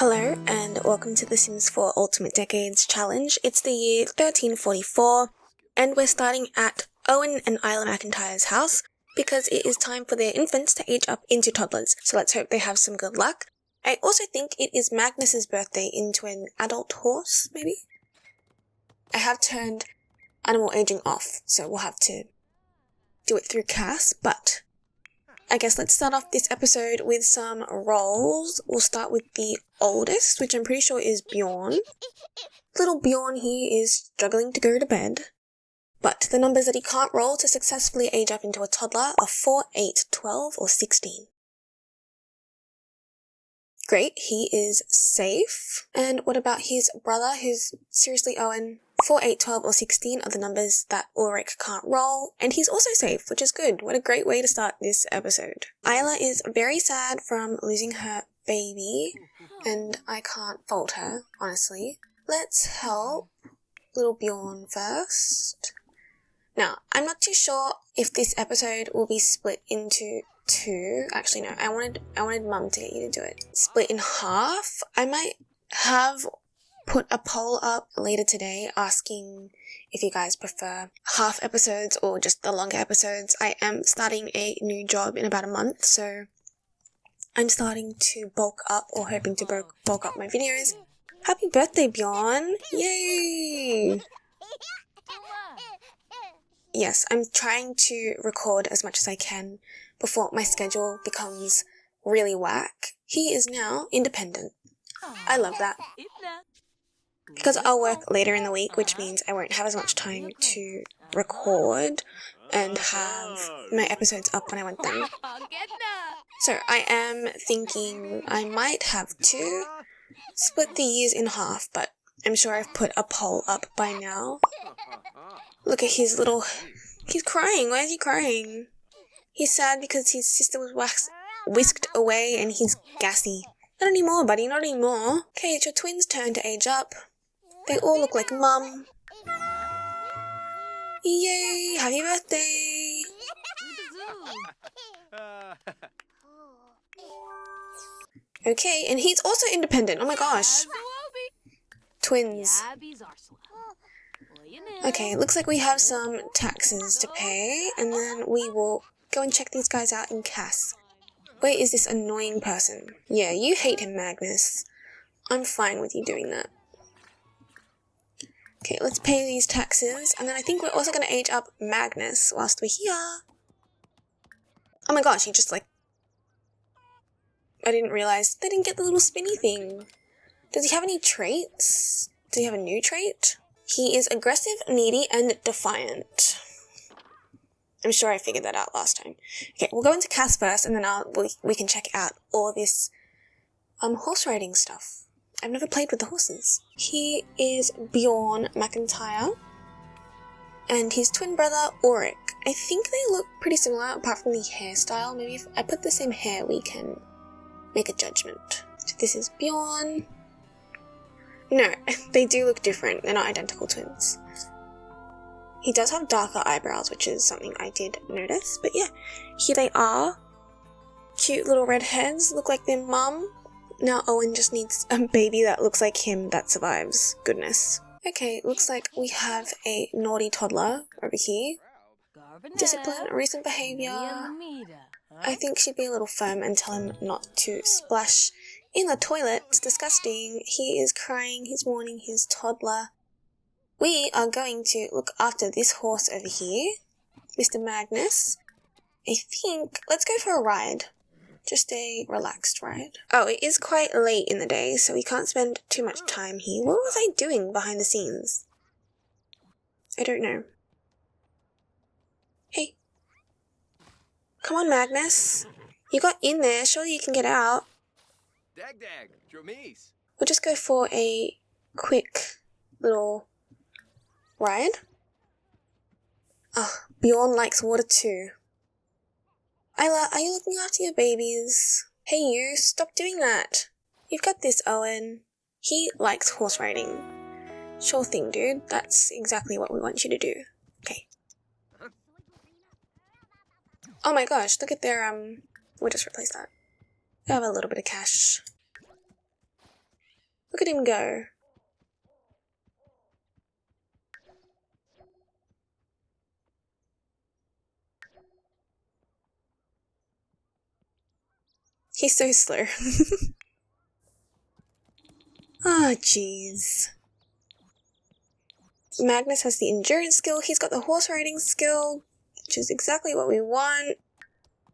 Hello and welcome to the Sims 4 Ultimate Decades Challenge. It's the year 1344 and we're starting at Owen and Isla McIntyre's house because it is time for their infants to age up into toddlers, so let's hope they have some good luck. I also think it is Magnus's birthday into an adult horse, maybe? I have turned animal aging off, so we'll have to do it through Cass, but I guess let's start off this episode with some roles. We'll start with the oldest, which I'm pretty sure is Bjørn. Little Bjørn here is struggling to go to bed. But the numbers that he can't roll to successfully age up into a toddler are 4, 8, 12, or 16. Great, he is safe. And what about his brother, who's seriously Owen? 4, 8, 12, or 16 are the numbers that Ulrik can't roll, and he's also safe, which is good. What a great way to start this episode. Isla is very sad from losing her baby, and I can't fault her, honestly. Let's help little Bjørn first. Now, I'm not too sure if this episode will be split into two. Actually, no, I wanted Mum to get you to do it. Split in half. I might have put a poll up later today asking if you guys prefer half episodes or just the longer episodes. I am starting a new job in about a month, so I'm starting to bulk up or hoping to bulk up my videos. Happy birthday, Bjørn! Yay! Yes, I'm trying to record as much as I can before my schedule becomes really whack. He is now independent. I love that. Because I'll work later in the week, which means I won't have as much time to record and have my episodes up when I want them. So I am thinking I might have to split the years in half, but I'm sure I've put a poll up by now. Look at his little... He's crying. Why is he crying? He's sad because his sister was whisked away and he's gassy. Not anymore, buddy. Not anymore. Okay, it's your twins' turn to age up. They all look like Mum. Yay! Happy birthday! Okay, and he's also independent. Oh my gosh. Twins. Okay, looks like we have some taxes to pay, and then we will go and check these guys out in Cass. Where is this annoying person? Yeah, you hate him, Magnus. I'm fine with you doing that. Okay, let's pay these taxes, and then I think we're also going to age up Magnus whilst we're here. Oh my gosh, he just like... I didn't realise they didn't get the little spinny thing. Does he have any traits? Does he have a new trait? He is aggressive, needy, and defiant. I'm sure I figured that out last time. Okay, we'll go into Cass first, and then we can check out all this horse riding stuff. I've never played with the horses. He is Bjørn McIntyre, and his twin brother Ulrik. I think they look pretty similar, apart from the hairstyle. Maybe if I put the same hair, we can make a judgment. So this is Bjørn. No, they do look different. They're not identical twins. He does have darker eyebrows, which is something I did notice. But yeah, here they are. Cute little redheads, look like their mum. Now Owen just needs a baby that looks like him that survives. Goodness. Okay, looks like we have a naughty toddler over here. Discipline, recent behaviour. I think she'd be a little firm and tell him not to splash in the toilet. It's disgusting. He is crying. He's warning his toddler. We are going to look after this horse over here, Mr. Magnus. I think... Let's go for a ride. Just a relaxed ride. Oh, it is quite late in the day, so we can't spend too much time here. What was I doing behind the scenes? I don't know. Hey. Come on, Magnus. You got in there. Surely you can get out. We'll just go for a quick little ride. Oh, Bjørn likes water too. Isla, are you looking after your babies? Hey you, stop doing that. You've got this, Owen. He likes horse riding. Sure thing, dude. That's exactly what we want you to do. Okay. Oh my gosh, look at their, we'll just replace that. I have a little bit of cash. Look at him go. He's so slow. Ah, jeez. Magnus has the endurance skill, he's got the horse riding skill, which is exactly what we want.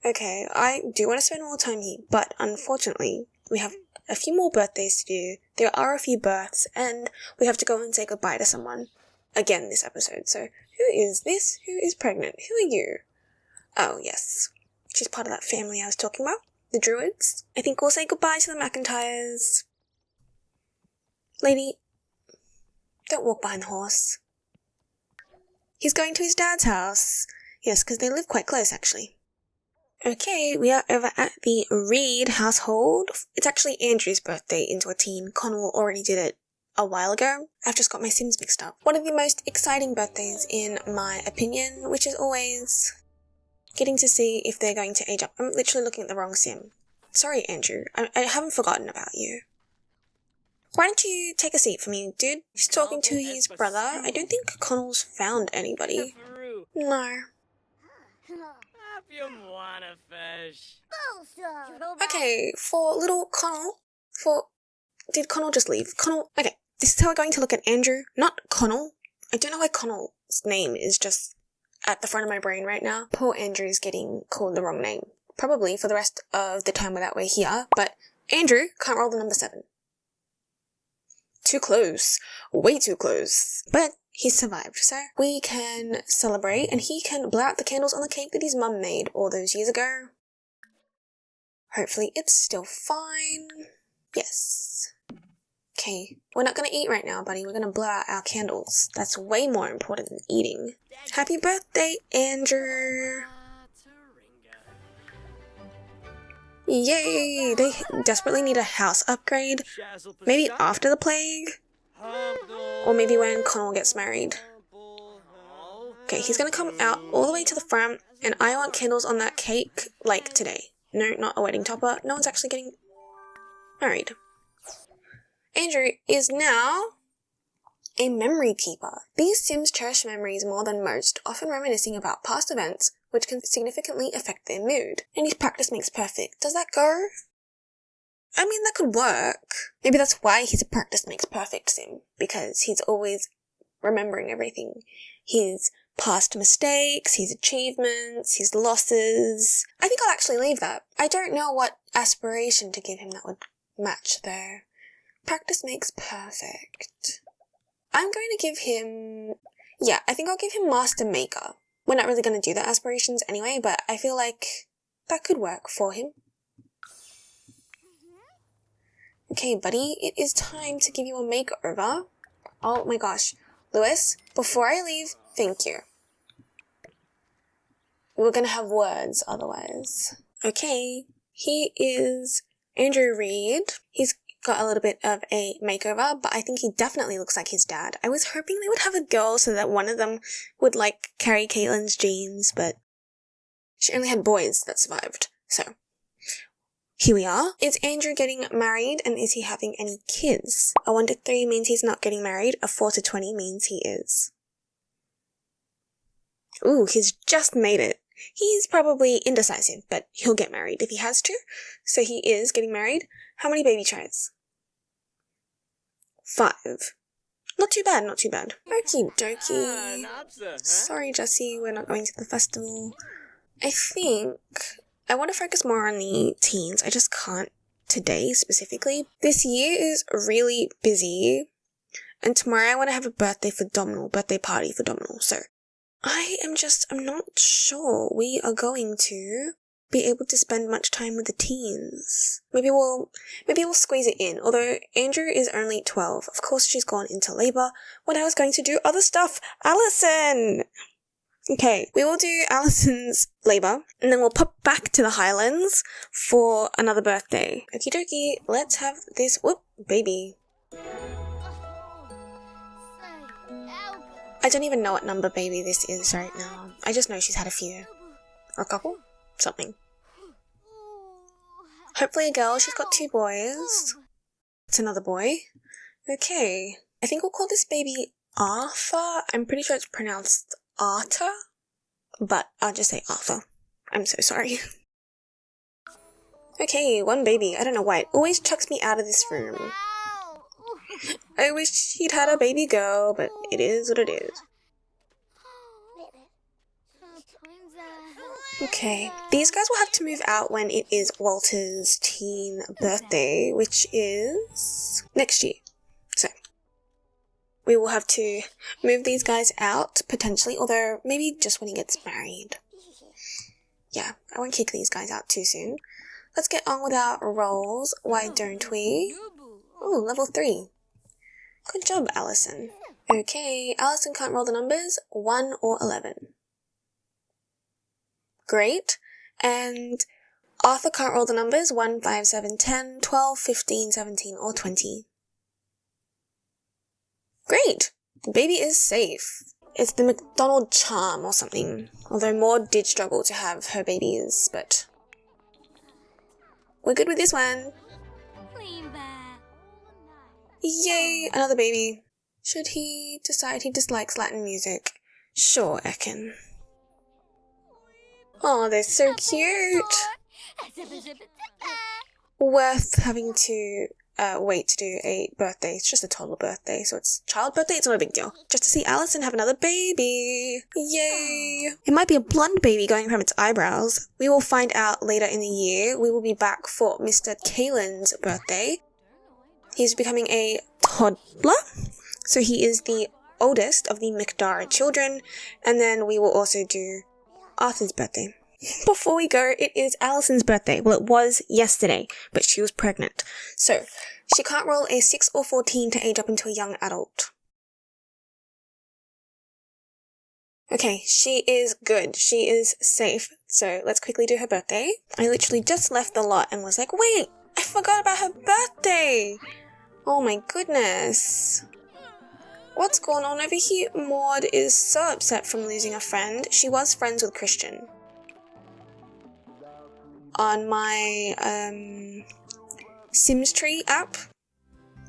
Okay, I do want to spend more time here, but unfortunately, we have a few more birthdays to do, there are a few births, and we have to go and say goodbye to someone again this episode. So, who is this? Who is pregnant? Who are you? Oh, yes. She's part of that family I was talking about, the Druids. I think we'll say goodbye to the McIntyres. Lady, don't walk behind the horse. He's going to his dad's house. Yes, because they live quite close, actually. Okay, we are over at the Reed household. It's actually Andrew's birthday into a teen. Connell already did it a while ago. I've just got my Sims mixed up. One of the most exciting birthdays in my opinion, which is always getting to see if they're going to age up. I'm literally looking at the wrong Sim. Sorry, Andrew. I haven't forgotten about you. Why don't you take a seat for me, dude? He's talking to his brother. I don't think Connell's found anybody. No. Okay, for little Connell, did Connell just leave? Connell, okay, this is how we're going to look at Andrew, not Connell. I don't know why Connell's name is just at the front of my brain right now. Poor Andrew's getting called the wrong name. Probably for the rest of the time that we're here, but Andrew can't roll the number 7. Too close. Way too close. But he survived, so we can celebrate and he can blow out the candles on the cake that his mum made all those years ago. Hopefully it's still fine. Yes. Okay, we're not going to eat right now, buddy. We're going to blow out our candles. That's way more important than eating. Happy birthday, Andrew. Yay! They desperately need a house upgrade. Maybe after the plague? Or maybe when Connell gets married. Okay, he's gonna come out all the way to the front, and I want candles on that cake, like today. No, not a wedding topper. No one's actually getting married. Andrew is now a memory keeper. These Sims cherish memories more than most, often reminiscing about past events, which can significantly affect their mood. And his practice makes perfect. Does that go? I mean, that could work. Maybe that's why he's a practice makes perfect Sim, because he's always remembering everything. His past mistakes, his achievements, his losses. I think I'll actually leave that. I don't know what aspiration to give him that would match though. Practice makes perfect. I'm going to give him... yeah, I think I'll give him Master Maker. We're not really going to do the aspirations anyway, but I feel like that could work for him. Okay, buddy, it is time to give you a makeover. Oh my gosh. Lewis, before I leave, thank you. We're going to have words otherwise. Okay, he is Andrew Reed. He's got a little bit of a makeover, but I think he definitely looks like his dad. I was hoping they would have a girl so that one of them would, like, carry Caitlin's genes, but she only had boys that survived, so here we are. Is Andrew getting married, and is he having any kids? A 1 to 3 means he's not getting married, a 4 to 20 means he is. Ooh, he's just made it. He's probably indecisive, but he'll get married if he has to, so he is getting married. How many baby tries? 5. Not too bad, not too bad. Okie dokie. Sorry, Jessie, we're not going to the festival. I think I want to focus more on the teens. I just can't today specifically. This year is really busy, and tomorrow I want to have a birthday party for Domhnall, so I'm not sure we are going to be able to spend much time with the teens. Maybe we'll squeeze it in, although Andrew is only 12. Of course she's gone into labour when I was going to do other stuff. Alison! Okay, we will do Alison's labour, and then we'll pop back to the Highlands for another birthday. Okie dokie, let's have this, baby. I don't even know what number baby this is right now. I just know she's had a few. Or a couple? Something. Hopefully a girl. She's got 2 boys. It's another boy. Okay. I think we'll call this baby Arthur. I'm pretty sure it's pronounced Arthur, but I'll just say Arthur. I'm so sorry. Okay, one baby. I don't know why. It always chucks me out of this room. I wish he'd had a baby girl, but it is what it is. Okay, these guys will have to move out when it is Walter's teen birthday, which is next year. So, we will have to move these guys out, potentially, although maybe just when he gets married. Yeah, I won't kick these guys out too soon. Let's get on with our rolls, why don't we? Ooh, level 3. Good job, Alison. Okay, Alison can't roll the numbers, 1 or 11. Great. And Arthur can't roll the numbers, 1, 5, 7, 10, 12, 15, 17, or 20. Great. The baby is safe. It's the McDonald charm or something. Although Maud did struggle to have her babies, but we're good with this one. Yay, another baby. Should he decide he dislikes Latin music? Sure, Ekin. Oh, they're so cute. Worth having to wait to do a birthday. It's just a toddler birthday, so it's child birthday. It's not a big deal. Just to see Alison have another baby. Yay. It might be a blonde baby going from its eyebrows. We will find out later in the year. We will be back for Mr. Kalen's birthday. He's becoming a toddler, so he is the oldest of the McDara children, and then we will also do Arthur's birthday. Before we go, it is Alison's birthday. Well, it was yesterday, but she was pregnant. So, she can't roll a 6 or 14 to age up into a young adult. Okay, she is good. She is safe. So, let's quickly do her birthday. I literally just left the lot and was like, wait, I forgot about her birthday. Oh my goodness. What's going on over here? Maud is so upset from losing a friend. She was friends with Christian. On my Sims tree app,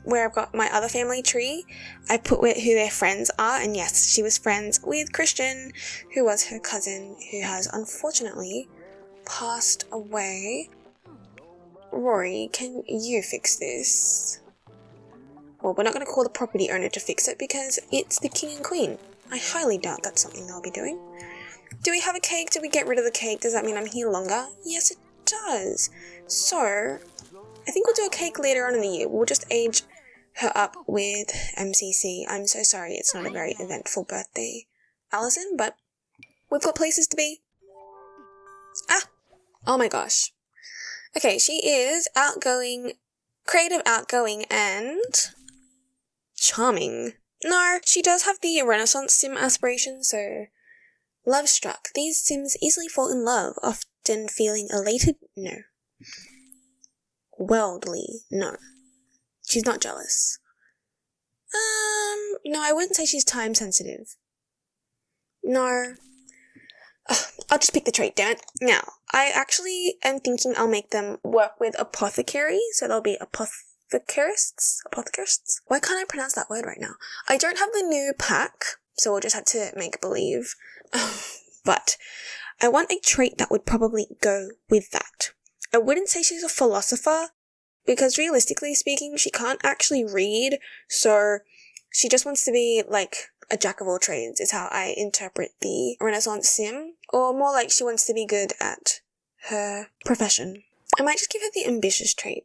where I've got my other family tree, I put who their friends are, and yes, she was friends with Christian, who was her cousin, who has unfortunately passed away. Rory, can you fix this? Well, we're not going to call the property owner to fix it because it's the king and queen. I highly doubt that's something they'll be doing. Do we have a cake? Did we get rid of the cake? Does that mean I'm here longer? Yes, it does. So, I think we'll do a cake later on in the year. We'll just age her up with MCC. I'm so sorry it's not a very eventful birthday, Alison, but we've got places to be. Ah! Oh my gosh. Okay, she is outgoing, creative, outgoing, and charming. No, she does have the Renaissance sim aspiration, so love struck. These sims easily fall in love, often feeling elated. No. Worldly. No. She's not jealous. No, I wouldn't say she's time sensitive. No. I'll just pick the trait, damn it. Now, I actually am thinking I'll make them work with apothecary, so they'll be apothecarists? Why can't I pronounce that word right now? I don't have the new pack, so we'll just have to make believe. But I want a trait that would probably go with that. I wouldn't say she's a philosopher, because realistically speaking, she can't actually read, so she just wants to be like a jack of all trades is how I interpret the Renaissance sim, or more like she wants to be good at her profession. I might just give her the ambitious trait.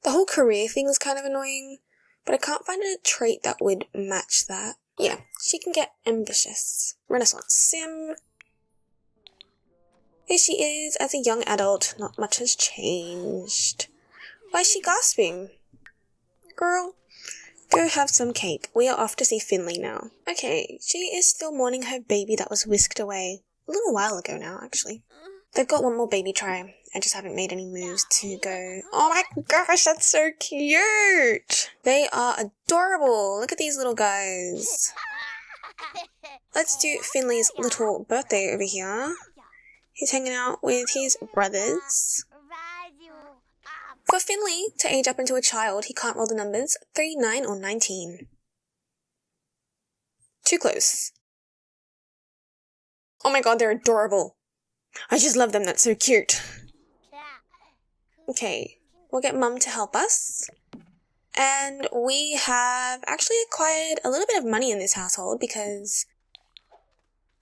The whole career thing is kind of annoying, but I can't find a trait that would match that. Yeah, she can get ambitious. Renaissance sim. Here she is as a young adult. Not much has changed. Why is she gasping? Girl, go have some cake. We are off to see Finley now. Okay, she is still mourning her baby that was whisked away. A little while ago now, actually. They've got one more baby try. I just haven't made any moves to go. Oh my gosh, that's so cute! They are adorable. Look at these little guys. Let's do Finley's little birthday over here. He's hanging out with his brothers. For Finley to age up into a child, he can't roll the numbers 3, 9, or 19. Too close. Oh my god, they're adorable. I just love them, that's so cute. Okay, we'll get Mum to help us. And we have actually acquired a little bit of money in this household because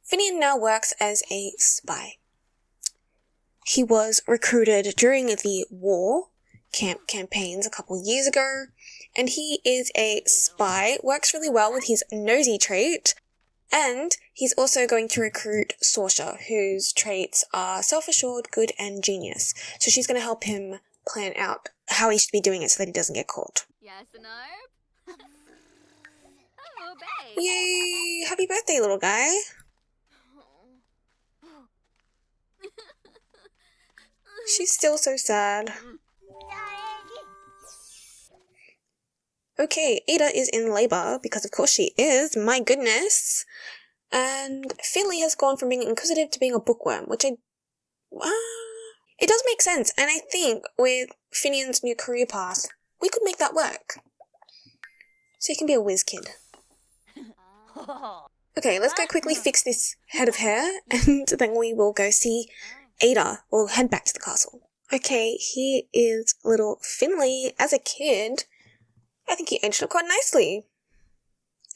Finian now works as a spy. He was recruited during the war campaigns a couple years ago, and he is a spy, works really well with his nosy trait, and he's also going to recruit Saoirse, whose traits are self-assured, good, and genius. So she's going to help him plan out how he should be doing it so that he doesn't get caught. Yes, no. Oh, babe. Yay! Happy birthday, little guy. She's still so sad. Okay, Ada is in labour, because of course she is, my goodness. And Finley has gone from being inquisitive to being a bookworm, which it does make sense. And I think with Finian's new career path, we could make that work. So he can be a whiz kid. Okay, let's go quickly fix this head of hair, and then we will go see Ada. We'll head back to the castle. Okay, here is little Finley as a kid. I think he aged up quite nicely.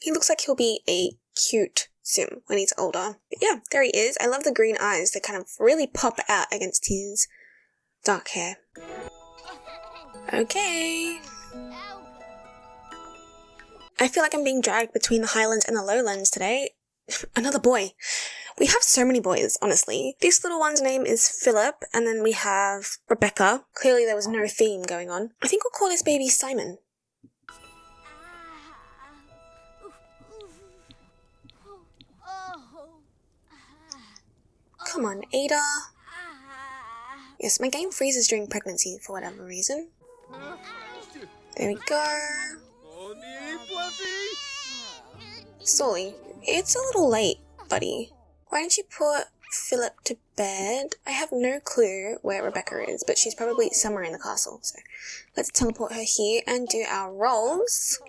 He looks like he'll be a cute sim when he's older. But yeah, there he is. I love the green eyes. They kind of really pop out against his dark hair. Okay. I feel like I'm being dragged between the Highlands and the Lowlands today. Another boy. We have so many boys, honestly. This little one's name is Philip, and then we have Rebecca. Clearly there was no theme going on. I think we'll call this baby Simon. Come on, Ada. Yes, my game freezes during pregnancy for whatever reason. There we go. Sorry, it's a little late, buddy. Why don't you put Philip to bed? I have no clue where Rebecca is, but she's probably somewhere in the castle. So let's teleport her here and do our rolls.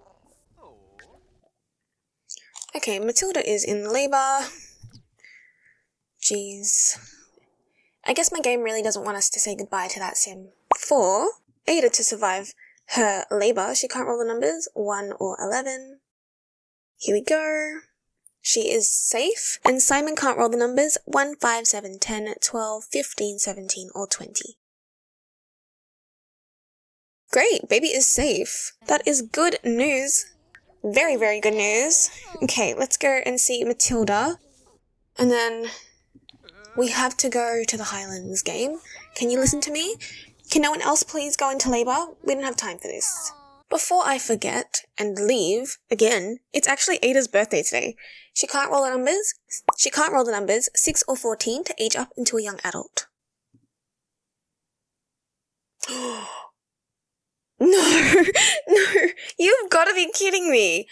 Okay, Matilda is in labour. Jeez. I guess my game really doesn't want us to say goodbye to that sim. For Ada to survive her labour, she can't roll the numbers 1 or 11. Here we go. She is safe. And Simon can't roll the numbers 1, 5, 7, 10, 12, 15, 17, or 20. Great, baby is safe. That is good news. Very, very good news. Okay, let's go and see Matilda. And then we have to go to the Highlands game. Can you listen to me? Can no one else please go into labour? We don't have time for this. Before I forget and leave, again, it's actually Ada's birthday today. She can't roll the numbers. She can't roll the numbers 6 or 14 to age up into a young adult. No, you've got to be kidding me.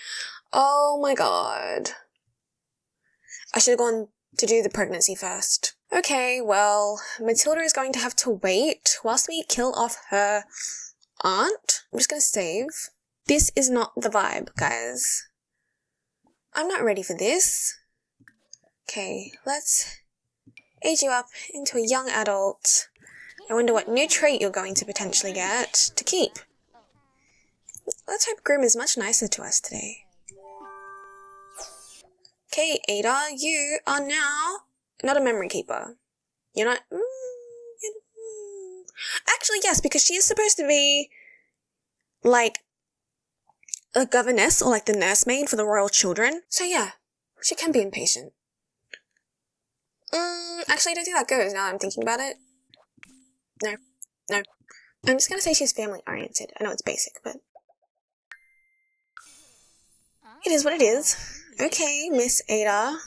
Oh my god. I should have gone to do the pregnancy first. Okay, well, Matilda is going to have to wait whilst we kill off her aunt. I'm just going to save. This is not the vibe, guys. I'm not ready for this. Okay, let's age you up into a young adult. I wonder what new trait you're going to potentially get to keep. Let's hope Grim is much nicer to us today. Okay, Ada, you are now not a memory keeper. You're not... Actually, yes, because she is supposed to be, like, a governess or, like, the nursemaid for the royal children. So, yeah, she can be impatient. Actually, I don't think that goes now I'm thinking about it. No. I'm just going to say she's family-oriented. I know it's basic, but... it is what it is. Okay, Miss Ada.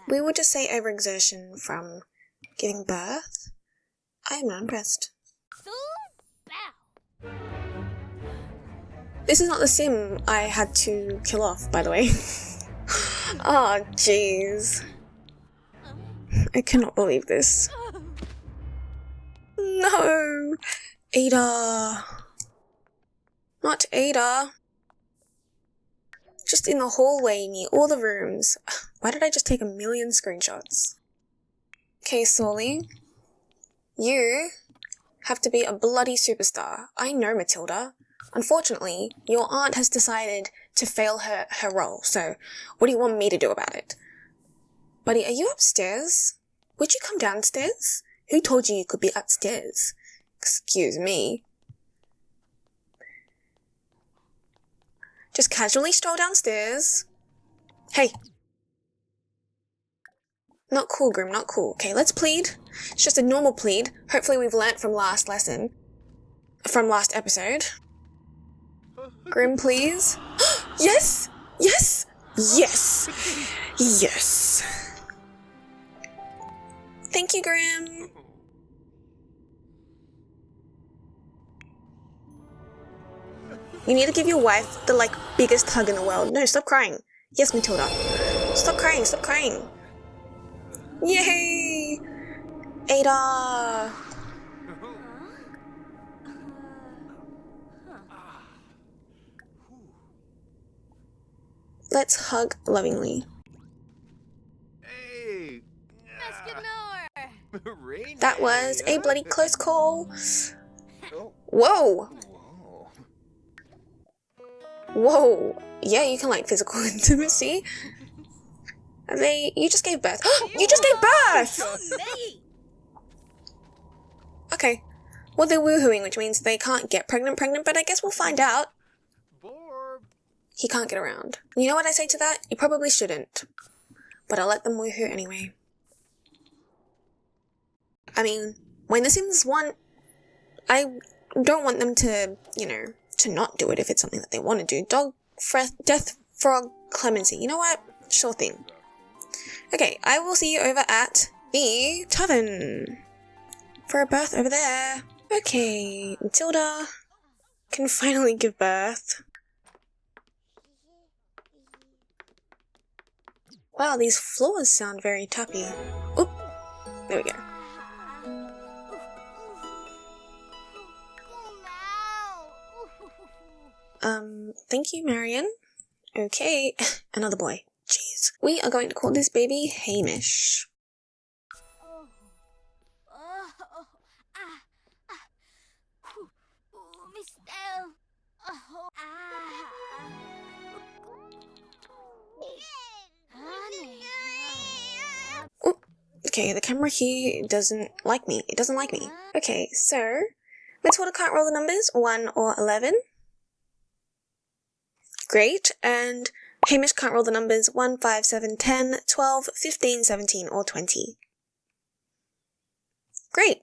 We will just say overexertion from giving birth. I am not impressed. This is not the sim I had to kill off, by the way. Oh, jeez. I cannot believe this. No! Ada. Not Ada. Just in the hallway near all the rooms. Why did I just take a million screenshots? Okay, Sorley. You have to be a bloody superstar. I know, Matilda. Unfortunately, your aunt has decided to fail her role, so what do you want me to do about it? Buddy, are you upstairs? Would you come downstairs? Who told you could be upstairs? Excuse me. Just casually stroll downstairs. Hey. Not cool, Grim, not cool. Okay, let's plead. It's just a normal plead. Hopefully we've learnt from last episode. Grim, please. Yes! Yes! Yes! Yes! Thank you, Grim. You need to give your wife the, biggest hug in the world. No, stop crying. Yes, Matilda. Stop crying, stop crying. Yay! Ada! Let's hug lovingly. Hey! That was a bloody close call. Whoa! Whoa. Yeah, you can like physical intimacy. You just gave birth. You just gave birth! Okay. Well, they're woohooing, which means they can't get pregnant, but I guess we'll find out. He can't get around. You know what I say to that? You probably shouldn't. But I'll let them woohoo anyway. I mean, when The Sims want, I don't want them to, to not do it if it's something that they want to do. Death, frog, clemency. You know what? Sure thing. Okay, I will see you over at the tavern for a birth over there. Okay, Matilda can finally give birth. Wow, these floors sound very tappy. Oop, there we go. Thank you, Marion. Okay, another boy. Jeez. We are going to call this baby Hamish. Ooh, okay, the camera here doesn't like me. It doesn't like me. Okay, so Matilda can't roll the numbers 1 or 11. Great, and Hamish can't roll the numbers 1, 5, 7, 10, 12, 15, 17, or 20. Great.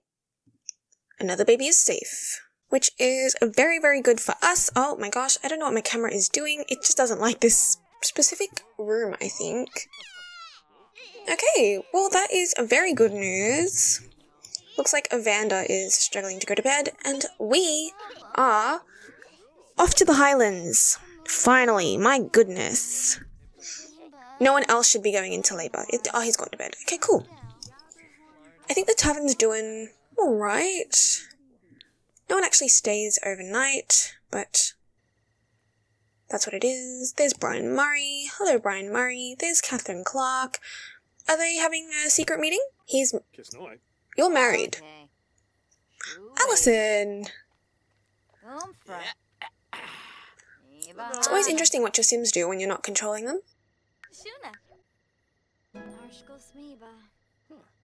Another baby is safe, which is very, very good for us. Oh my gosh, I don't know what my camera is doing. It just doesn't like this specific room, I think. Okay, well that is very good news. Looks like Evander is struggling to go to bed, and we are off to the Highlands. Finally, my goodness. No one else should be going into labour. Oh, he's gone to bed. Okay, cool. I think the tavern's doing alright. No one actually stays overnight, but that's what it is. There's Brian Murray. Hello, Brian Murray. There's Catherine Clark. Are they having a secret meeting? You're married. Alison. It's always interesting what your Sims do when you're not controlling them.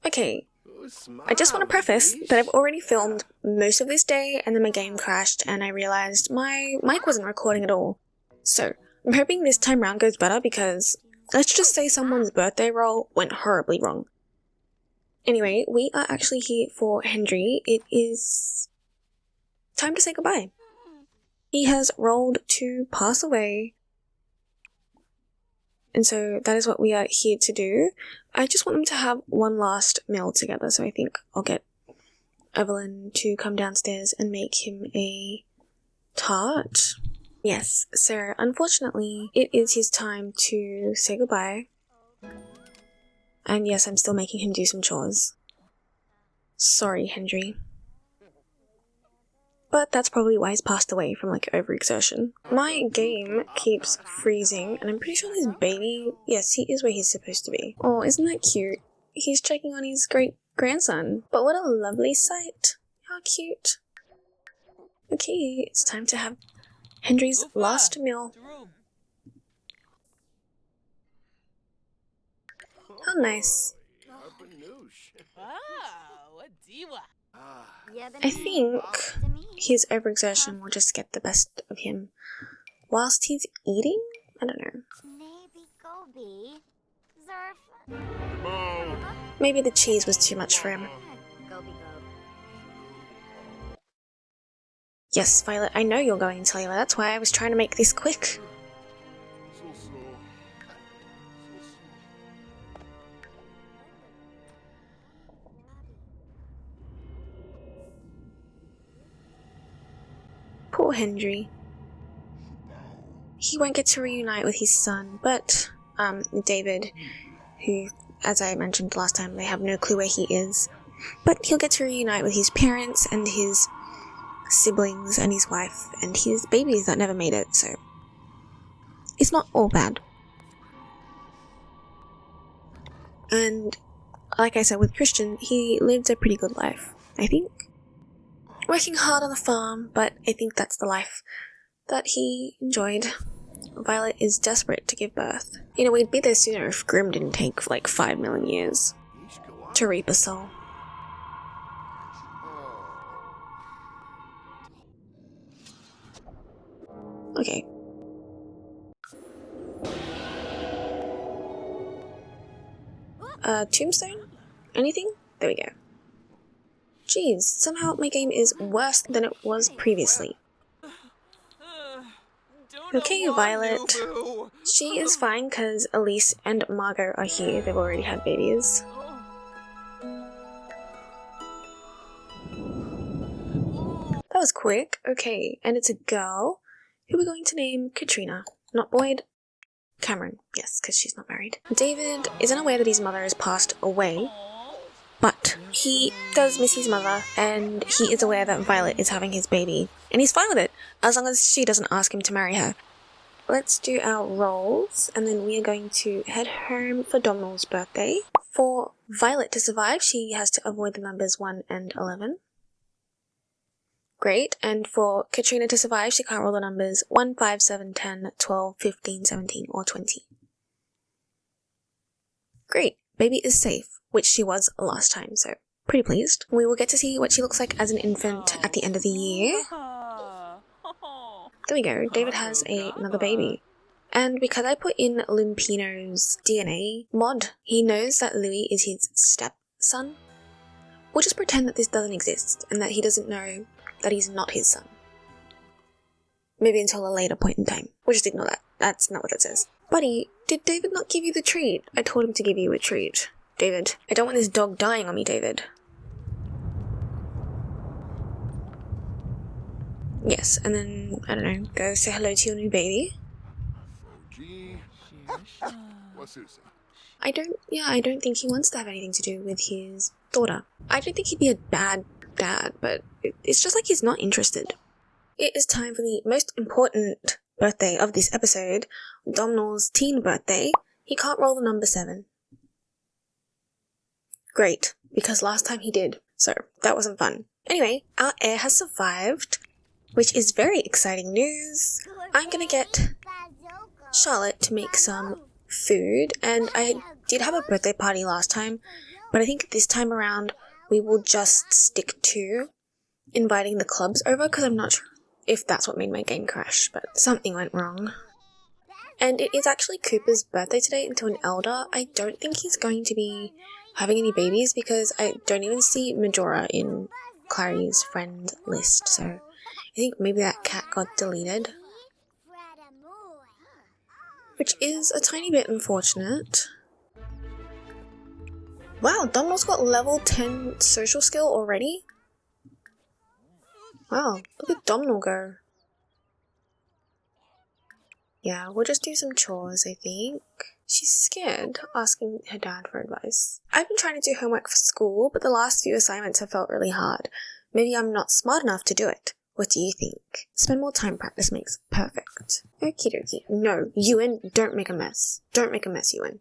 Okay, I just want to preface that I've already filmed most of this day and then my game crashed and I realised my mic wasn't recording at all. So, I'm hoping this time round goes better because let's just say someone's birthday roll went horribly wrong. Anyway, we are actually here for Hendrie. It is time to say goodbye. He has rolled to pass away. And so that is what we are here to do. I just want them to have one last meal together. So I think I'll get Evelyn to come downstairs and make him a tart. Yes, so unfortunately it is his time to say goodbye. And yes, I'm still making him do some chores. Sorry, Hendrie. But that's probably why he's passed away from like overexertion. My game keeps freezing and I'm pretty sure his baby, yes, he is where he's supposed to be. Oh, isn't that cute? He's checking on his great grandson. But what a lovely sight. How cute. Okay, it's time to have Hendrie's last meal. How nice. I think his overexertion will just get the best of him whilst he's eating? I don't know. Maybe the cheese was too much for him. Yes, Violet, I know you're going to Layla. That's why I was trying to make this quick. Poor Hendrie. He won't get to reunite with his son, but David, who, as I mentioned last time, they have no clue where he is. But he'll get to reunite with his parents and his siblings and his wife and his babies that never made it, so it's not all bad. And like I said with Christian, he lived a pretty good life, I think. Working hard on the farm, but I think that's the life that he enjoyed. Violet is desperate to give birth. You know, we'd be there sooner if Grimm didn't take like 5 million years to reap a soul. Okay. Tombstone? Anything? There we go. Jeez, somehow my game is worse than it was previously. Okay, Violet. She is fine because Elise and Margot are here. They've already had babies. That was quick. Okay, and it's a girl who we're going to name Katrina. Not Boyd. Cameron. Yes, because she's not married. David is unaware that his mother has passed away, but he does miss his mother, and he is aware that Violet is having his baby, and he's fine with it, as long as she doesn't ask him to marry her. Let's do our roles, and then we are going to head home for Domhnall's birthday. For Violet to survive, she has to avoid the numbers 1 and 11. Great, and for Katrina to survive, she can't roll the numbers 1, 5, 7, 10, 12, 15, 17, or 20. Great, baby is safe, which she was last time, so pretty pleased. We will get to see what she looks like as an infant at the end of the year. There we go, David has another baby. And because I put in Limpino's DNA mod, he knows that Louis is his stepson. We'll just pretend that this doesn't exist, and that he doesn't know that he's not his son. Maybe until a later point in time. We'll just ignore that. That's not what that says. Buddy, did David not give you the treat? I told him to give you a treat. David, I don't want this dog dying on me, David. Yes, and then, I don't know, go say hello to your new baby. I don't think he wants to have anything to do with his daughter. I don't think he'd be a bad dad, but it's just like he's not interested. It is time for the most important birthday of this episode, Domhnall's teen birthday. He can't roll the number 7. Great, because last time he did, so that wasn't fun. Anyway, our heir has survived, which is very exciting news. I'm gonna get Charlotte to make some food, and I did have a birthday party last time, but I think this time around we will just stick to inviting the clubs over, because I'm not sure if that's what made my game crash, but something went wrong. And it is actually Cooper's birthday today, and to an elder, I don't think he's going to be having any babies, because I don't even see Majora in Clary's friend list, so I think maybe that cat got deleted. Which is a tiny bit unfortunate. Wow, Domhnall's got level 10 social skill already? Wow, look at Domhnall go. Yeah, we'll just do some chores, I think. She's scared, asking her dad for advice. I've been trying to do homework for school, but the last few assignments have felt really hard. Maybe I'm not smart enough to do it. What do you think? Spend more time, practice makes perfect. Okie dokie. No, Ewan, don't make a mess. Don't make a mess, Ewan.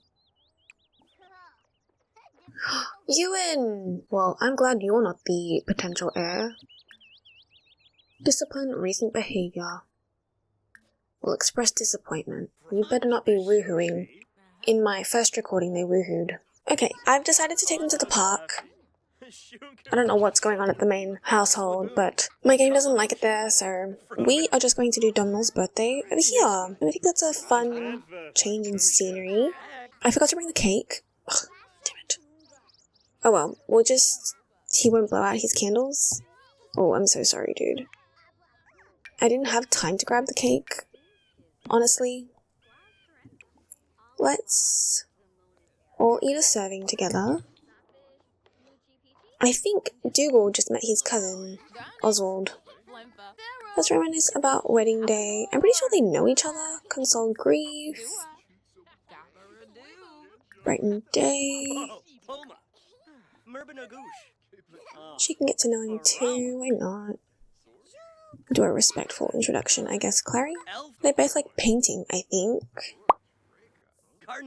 Ewan! Well, I'm glad you're not the potential heir. Discipline recent behaviour. Will express disappointment. You better not be woohooing. In my first recording, they woohooed. Okay, I've decided to take them to the park. I don't know what's going on at the main household, but my game doesn't like it there, so we are just going to do Domhnall's birthday over here. And I think that's a fun change in scenery. I forgot to bring the cake. Ugh, damn it. Oh well, he won't blow out his candles. Oh, I'm so sorry, dude. I didn't have time to grab the cake, honestly. Let's all eat a serving together. I think Dougal just met his cousin, Oswald. Let's reminisce about wedding day. I'm pretty sure they know each other. Console grief. Brighten day. She can get to know him too, why not? Do a respectful introduction, I guess, Clary? They both like painting, I think.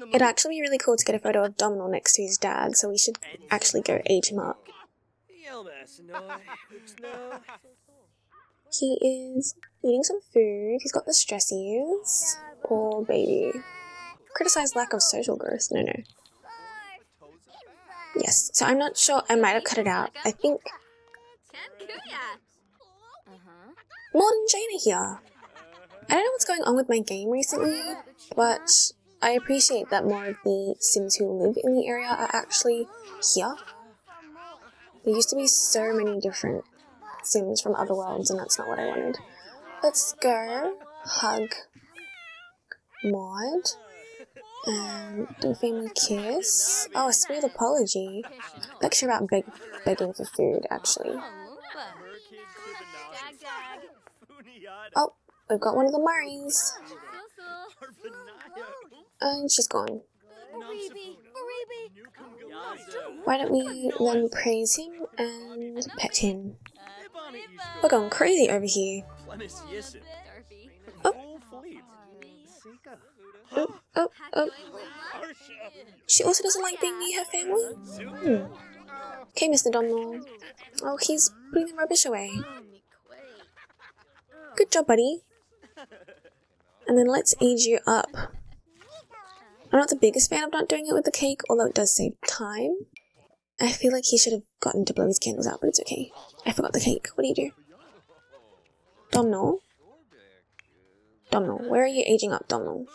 It'd actually be really cool to get a photo of Domhnall next to his dad, so we should actually go age him up. He is eating some food. He's got the stressies. Poor baby. Criticize lack of social growth. No. Yes, so I'm not sure. I might have cut it out. I think Maud and Jane are here. I don't know what's going on with my game recently, but I appreciate that more of the Sims who live in the area are actually here. There used to be so many different Sims from other worlds, and that's not what I wanted. Let's go hug Maud and do a family kiss. Oh, a smooth apology. Lecture about begging for food, actually. Oh, we've got one of the Murrays. And she's gone. Why don't we then praise him and pet him? We're going crazy over here. Oh. She also doesn't like being near her family? Okay, Mr. Domhnall. Oh, he's putting the rubbish away. Good job, buddy. And then let's age you up. I'm not the biggest fan of not doing it with the cake, although it does save time. I feel like he should have gotten to blow his candles out, but it's okay. I forgot the cake. What do you do? Domhnall? Domhnall, where are you aging up, Domhnall?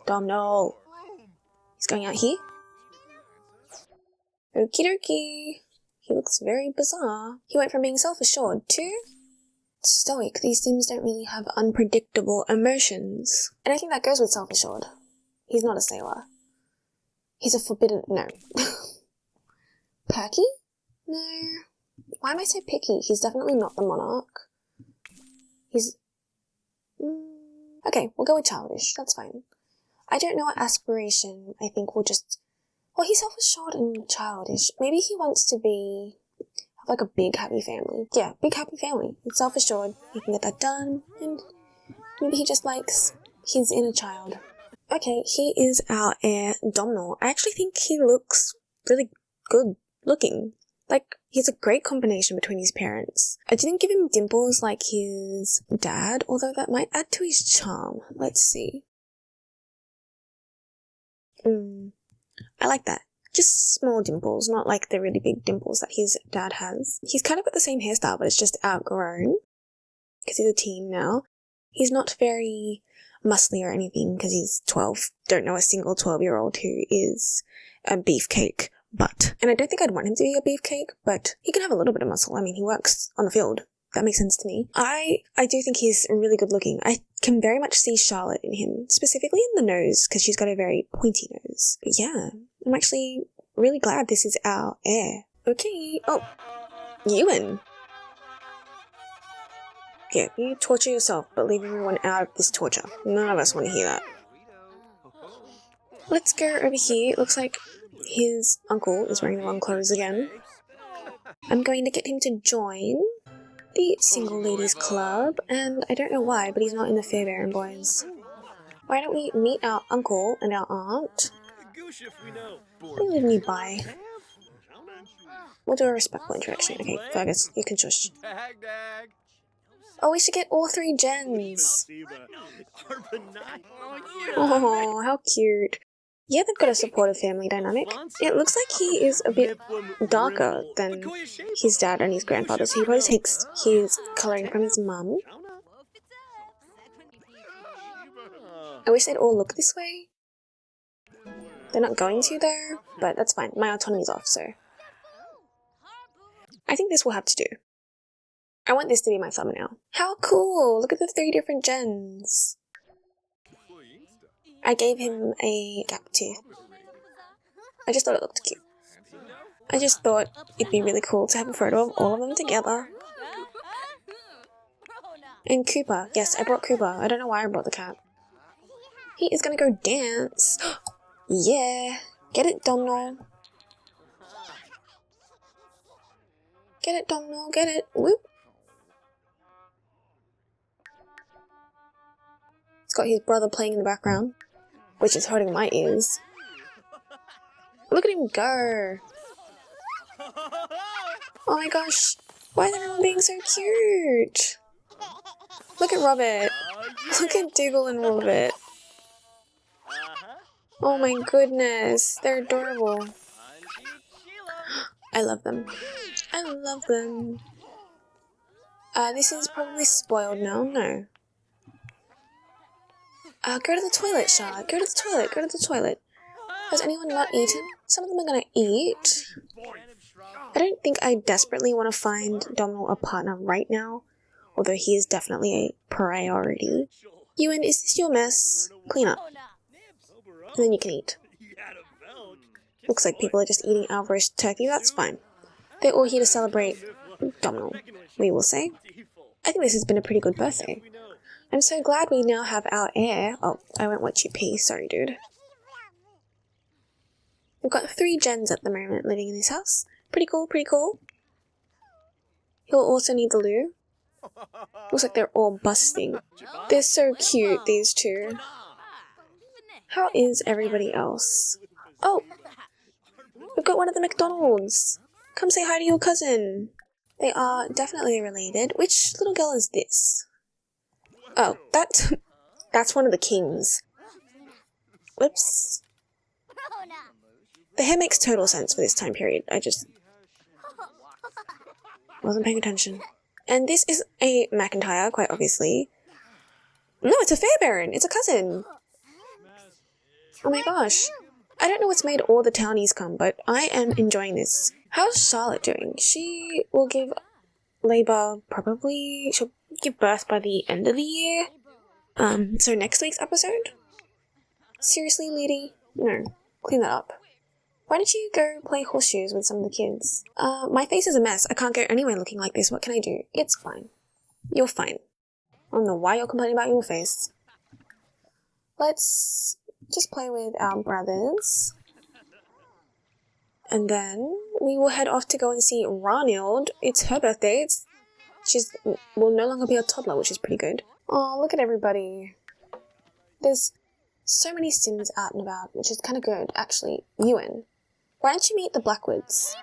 Domhnall! He's going out here? Okie dokie. He looks very bizarre. He went from being self-assured to stoic. These Sims don't really have unpredictable emotions. And I think that goes with self-assured. He's not a sailor. He's a forbidden... No. Perky? No. Why am I so picky? He's definitely not the monarch. He's... Okay, we'll go with childish. That's fine. I don't know what aspiration. I think we'll just... Well, he's self-assured and childish. Maybe he wants to be... have like a big happy family. Yeah, big happy family. He's self-assured. He can get that done. And maybe he just likes his inner child. Okay, he is our heir, Domhnall. I actually think he looks really good looking. Like, he's a great combination between his parents. I didn't give him dimples like his dad, although that might add to his charm. Let's see. I like that. Just small dimples, not like the really big dimples that his dad has. He's kind of got the same hairstyle, but it's just outgrown. Because he's a teen now. He's not very muscly or anything, because he's 12. Don't know a single 12-year-old who is a beefcake butt. And I don't think I'd want him to be a beefcake, but he can have a little bit of muscle. I mean, he works on the field. That makes sense to me. I do think he's really good looking. I can very much see Charlotte in him, specifically in the nose, because she's got a very pointy nose. But yeah, I'm actually really glad this is our heir. Okay. Oh, Ewan. Yeah, you torture yourself, but leave everyone out of this torture. None of us want to hear that. Let's go over here. It looks like his uncle is wearing the wrong clothes again. I'm going to get him to join the Single Ladies Club, and I don't know why, but he's not in the Fairbairn Boys. Why don't we meet our uncle and our aunt? They live nearby. We'll do a respectful introduction. Okay, Fergus, you can shush. Oh, we should get all 3 gens. Oh, how cute. Yeah, they've got a supportive family dynamic. It looks like he is a bit darker than his dad and his grandfather, so he probably takes his colouring from his mum. I wish they'd all look this way. They're not going to though, but that's fine. My autonomy's off, so I think this will have to do. I want this to be my thumbnail. How cool! Look at the 3 different gens. I gave him a gap tooth. I just thought it looked cute. I just thought it'd be really cool to have a photo of all of them together. And Cooper. Yes, I brought Cooper. I don't know why I brought the cat. He is gonna go dance. Yeah. Get it, Domhnall. Get it, Domhnall. Get it. Whoop. He's got his brother playing in the background, which is hurting my ears. Look at him go. Oh my gosh. Why is everyone being so cute? Look at Robert. Look at Dougal and Robert. Oh my goodness. They're adorable. I love them. I love them. This is probably spoiled now. No. Go to the toilet, Shard. Go to the toilet. Go to the toilet. Has anyone not eaten? Some of them are gonna eat. I don't think I desperately want to find Domhnall a partner right now, although he is definitely a priority. Ewan, is this your mess? Clean up. And then you can eat. Looks like people are just eating our roast turkey. That's fine. They're all here to celebrate Domhnall, we will say. I think this has been a pretty good birthday. I'm so glad we now have our heir. Oh, I won't watch you pee. Sorry, dude. We've got 3 gens at the moment living in this house. Pretty cool, pretty cool. He'll also need the loo. Looks like they're all busting. They're so cute, these 2. How is everybody else? Oh! We've got one of the McDonald's. Come say hi to your cousin. They are definitely related. Which little girl is this? Oh, that's one of the kings. Whoops. The hair makes total sense for this time period. I just wasn't paying attention. And this is a McIntyre, quite obviously. No, it's a Fairbairn. It's a cousin. Oh my gosh. I don't know what's made all the townies come, but I am enjoying this. How's Charlotte doing? She will give labour probably... She'll give birth by the end of the year. So next week's episode? Seriously, lady? No. Clean that up. Why don't you go play horseshoes with some of the kids? My face is a mess. I can't go anywhere looking like this. What can I do? It's fine. You're fine. I don't know why you're complaining about your face. Let's just play with our brothers. And then we will head off to go and see Ragnhild. It's her birthday. She's will no longer be a toddler, which is pretty good. Oh, look at everybody. There's so many Sims out and about, which is kind of good, actually. Ewan, why don't you meet the Blackwoods?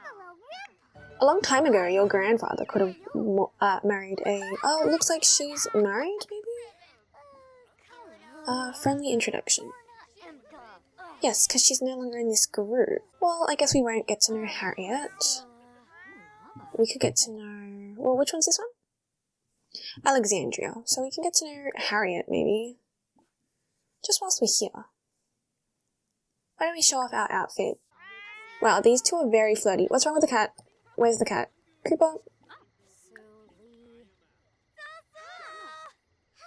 A long time ago, your grandfather could have married a... Oh, it looks like she's married, maybe? Friendly introduction. Yes, because she's no longer in this group. Well, I guess we won't get to know Harriet. We could get to know... Well, which one's this one? Alexandria. So we can get to know Harriet, maybe. Just whilst we're here. Why don't we show off our outfit? Wow, these 2 are very flirty. What's wrong with the cat? Where's the cat? Cooper?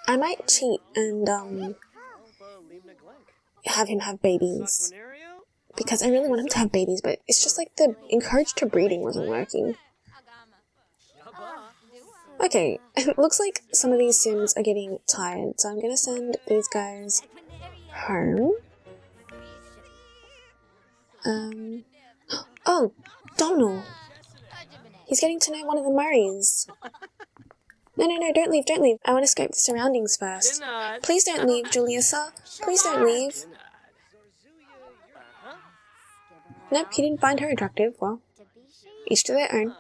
I might cheat and, have him have babies. Because I really want him to have babies, but it's just like the encourage to breeding wasn't working. Okay, it looks like some of these Sims are getting tired, so I'm gonna send these guys home. Oh, Domhnall. He's getting to know one of the Murrays. No, don't leave, don't leave. I want to scope the surroundings first. Please don't leave, Juliusa. Please don't leave. Nope, he didn't find her attractive. Well, each to their own.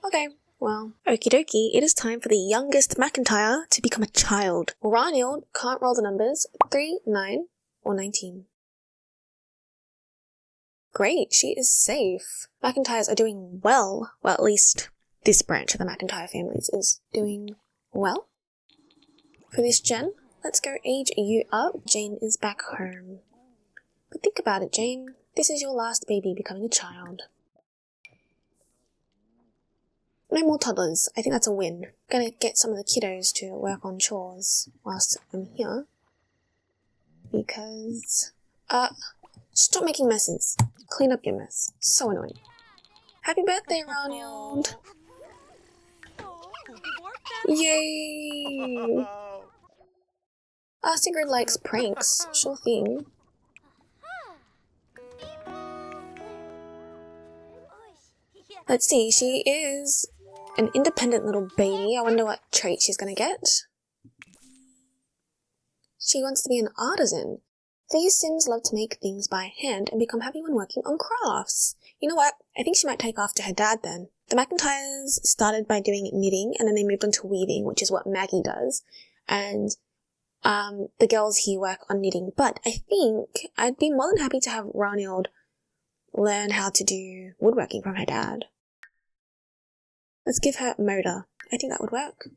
Okay, well, okie dokie, it is time for the youngest McIntyre to become a child. Ragnhild can't roll the numbers 3, 9, or 19. Great, she is safe. McIntyres are doing well. Well, at least this branch of the McIntyre families is doing well. For this gen, let's go age you up. Jane is back home. But think about it, Jane. This is your last baby becoming a child. No more toddlers. I think that's a win. Gonna get some of the kiddos to work on chores whilst I'm here. Because, stop making messes. Clean up your mess. So annoying. Happy birthday, Ragnhild! Yay! Sigrid likes pranks. Sure thing. Let's see, she is an independent little baby. I wonder what trait she's gonna get. She wants to be an artisan. These Sims love to make things by hand and become happy when working on crafts. You know what? I think she might take after her dad then. The McIntyres started by doing knitting and then they moved on to weaving, which is what Maggie does. And the girls here work on knitting. But I think I'd be more than happy to have Ragnhild learn how to do woodworking from her dad. Let's give her motor. I think that would work.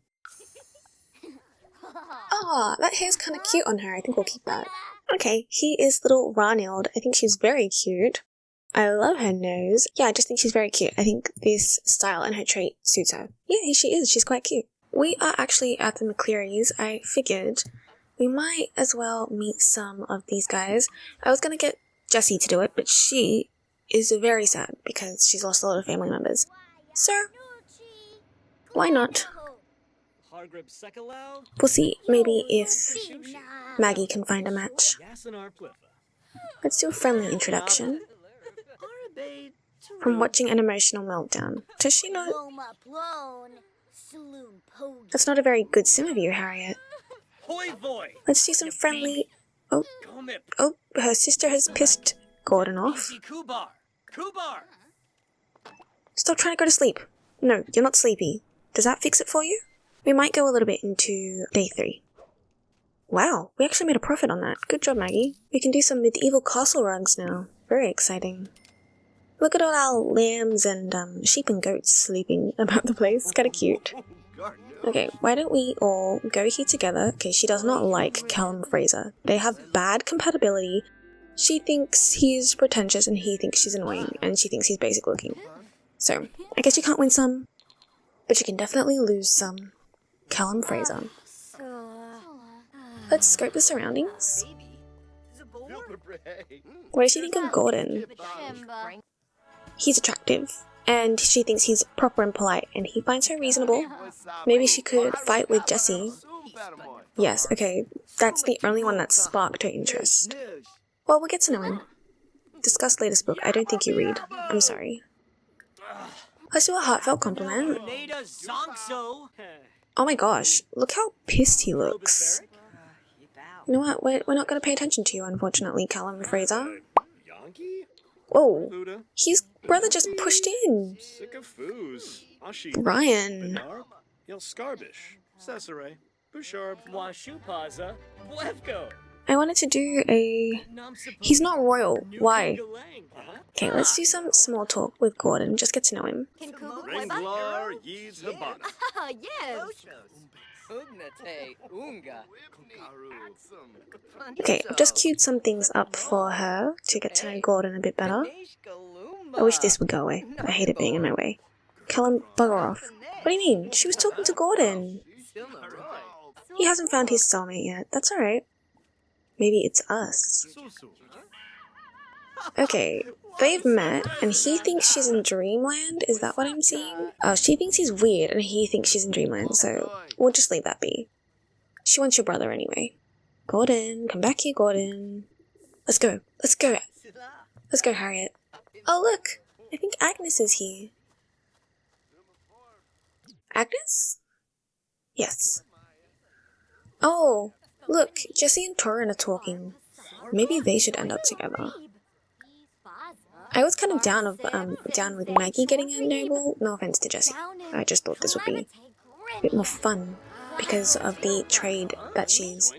Ah, that hair's kind of cute on her. I think we'll keep that. Okay, here is little Ragnhild. I think she's very cute. I love her nose. Yeah, I just think she's very cute. I think this style and her trait suits her. Yeah, she is. She's quite cute. We are actually at the McClearys. I figured we might as well meet some of these guys. I was going to get Jessie to do it, but she is very sad because she's lost a lot of family members. So, why not? We'll see, maybe if Maggie can find a match. Let's do a friendly introduction. From watching an emotional meltdown. Does she not? That's not a very good sim of you, Harriet. Let's do some friendly... Oh, her sister has pissed Gordon off. Stop trying to go to sleep. No, you're not sleepy. Does that fix it for you? We might go a little bit into day 3. Wow, we actually made a profit on that. Good job, Maggie. We can do some medieval castle rugs now. Very exciting. Look at all our lambs and sheep and goats sleeping about the place. Kinda cute. Okay, why don't we all go here together? Okay, she does not like Callum Fraser. They have bad compatibility. She thinks he's pretentious and he thinks she's annoying, and she thinks he's basic looking. So, I guess you can't win some, but you can definitely lose some. Callum Fraser. Let's scope the surroundings. What does she think of Gordon? He's attractive, and she thinks he's proper and polite, and he finds her reasonable. Maybe she could fight with Jessie. Yes, okay, that's the only one that sparked her interest. Well, we'll get to know him. Discuss latest book. I don't think you read. I'm sorry. Let's do a heartfelt compliment. Oh my gosh, look how pissed he looks. You know what, we're not going to pay attention to you, unfortunately, Callum Fraser. Whoa, his brother just pushed in. Brian. I wanted to do a... He's not royal. Why? Okay, let's do some small talk with Gordon. Just get to know him. Okay, I've just queued some things up for her to get to know Gordon a bit better. I wish this would go away. I hate it being in my way. Callum, bugger off. What do you mean? She was talking to Gordon. He hasn't found his soulmate yet. That's alright. Maybe it's us. Okay, they've met, and he thinks she's in Dreamland. Is that what I'm seeing? Oh, she thinks he's weird, and he thinks she's in Dreamland, so we'll just leave that be. She wants your brother anyway. Gordon, come back here, Gordon. Let's go. Let's go. Let's go, Harriet. Oh, look! I think Agnes is here. Agnes? Yes. Oh, look, Jessie and Torin are talking. Maybe they should end up together. I was kind of down with Maggie getting a noble. No offense to Jessie. I just thought this would be a bit more fun because of the trade that she's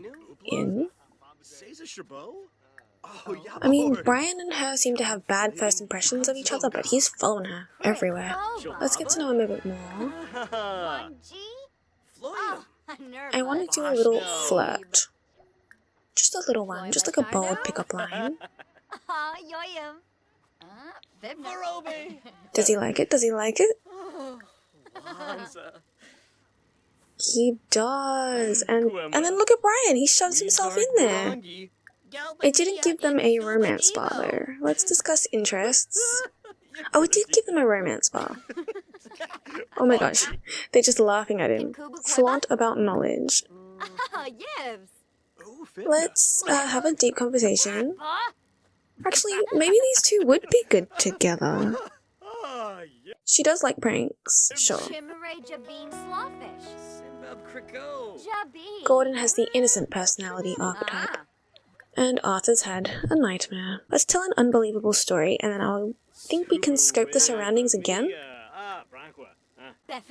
in. I mean, Brian and her seem to have bad first impressions of each other, but he's following her everywhere. Let's get to know him a bit more. I want to do a little flirt. Just a little one, just like a bold pickup line. Does he like it? Does he like it? He does. And then look at Brian, he shoves himself in there. It didn't give them a romance bar though. Let's discuss interests. Oh, it did give them a romance bar. Oh my gosh, they're just laughing at him. Flaunt about knowledge. Let's have a deep conversation. Actually, maybe these two would be good together. She does like pranks, sure. Gordon has the innocent personality archetype. And Arthur's had a nightmare. Let's tell an unbelievable story, and then I think we can scope the surroundings again.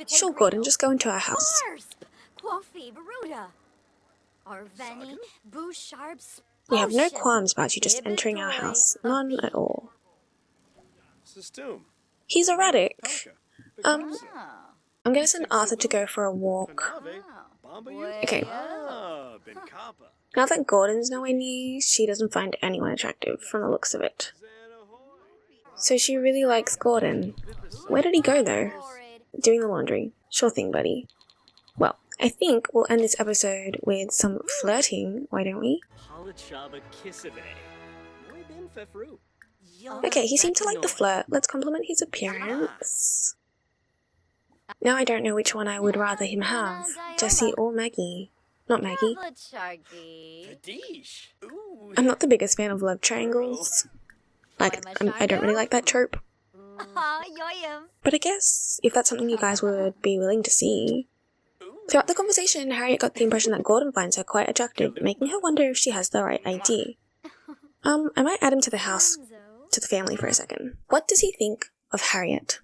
Sure, Gordon, just go into our house. We have no qualms about you just entering our house. None at all. He's erratic. I'm gonna send Arthur to go for a walk. Okay. Now that Gordon's nowhere near, she doesn't find anyone attractive from the looks of it. So she really likes Gordon. Where did he go though? Doing the laundry. Sure thing, buddy. Well, I think we'll end this episode with some flirting, why don't we? Okay, he seemed to like the flirt. Let's compliment his appearance. Now I don't know which one I would rather him have, Jessie or Maggie. Not Maggie. I'm not the biggest fan of love triangles. Like, I don't really like that trope. But I guess, if that's something you guys would be willing to see. Throughout the conversation, Harriet got the impression that Gordon finds her quite attractive, making her wonder if she has the right idea. I might add him to the house, to the family for a second. What does he think of Harriet?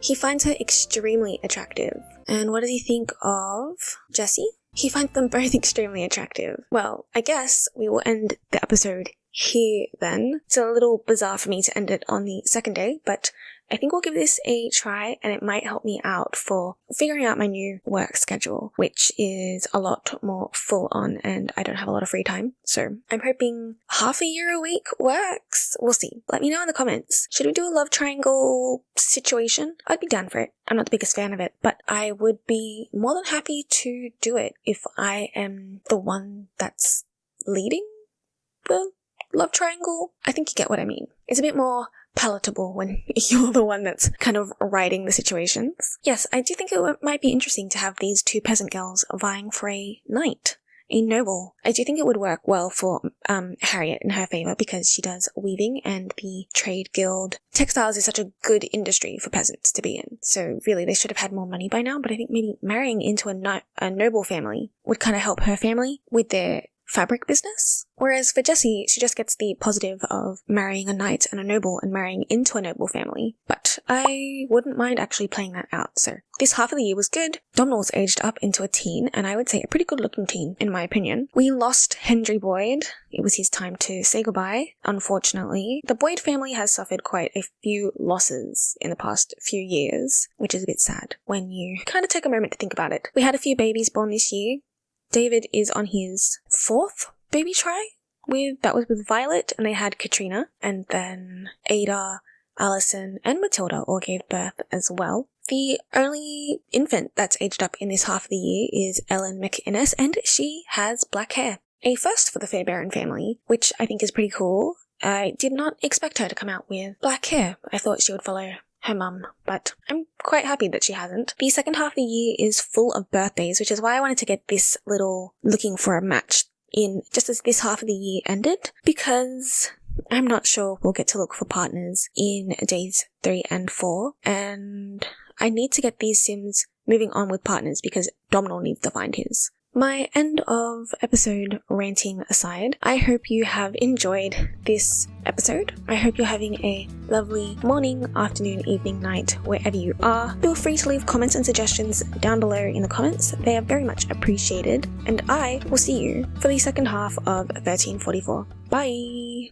He finds her extremely attractive. And what does he think of Jessie? He finds them both extremely attractive. Well, I guess we will end the episode here then. It's a little bizarre for me to end it on the second day, but I think we'll give this a try and it might help me out for figuring out my new work schedule, which is a lot more full on and I don't have a lot of free time. So I'm hoping half a year a week works. We'll see. Let me know in the comments. Should we do a love triangle situation? I'd be down for it. I'm not the biggest fan of it, but I would be more than happy to do it if I am the one that's leading the love triangle. I think you get what I mean. It's a bit more palatable when you're the one that's kind of writing the situations. Yes, I do think it might be interesting to have these two peasant girls vying for a knight, a noble. I do think it would work well for Harriet in her favour because she does weaving and the trade guild. Textiles is such a good industry for peasants to be in, so really they should have had more money by now, but I think maybe marrying into a noble family would kind of help her family with their fabric business. Whereas for Jessie, she just gets the positive of marrying a knight and a noble and marrying into a noble family. But I wouldn't mind actually playing that out. So this half of the year was good. Domhnall's aged up into a teen, and I would say a pretty good looking teen, in my opinion. We lost Hendrie Boyd. It was his time to say goodbye, unfortunately. The Boyd family has suffered quite a few losses in the past few years, which is a bit sad when you kind of take a moment to think about it. We had a few babies born this year. David is on his 4th baby try. That was with Wyolet, and they had Katrina, and then Ada, Alison, and Matilda all gave birth as well. The only infant that's aged up in this half of the year is Ellen McInnes, and she has black hair. A first for the Fairbairn family, which I think is pretty cool. I did not expect her to come out with black hair. I thought she would follow her mum, but I'm quite happy that she hasn't. The second half of the year is full of birthdays, which is why I wanted to get this little looking for a match in just as this half of the year ended, because I'm not sure we'll get to look for partners in days 3 and 4, and I need to get these Sims moving on with partners because Domhnall needs to find his. My end of episode ranting aside, I hope you have enjoyed this episode. I hope you're having a lovely morning, afternoon, evening, night, wherever you are. Feel free to leave comments and suggestions down below in the comments. They are very much appreciated. And I will see you for the second half of 1344. Bye!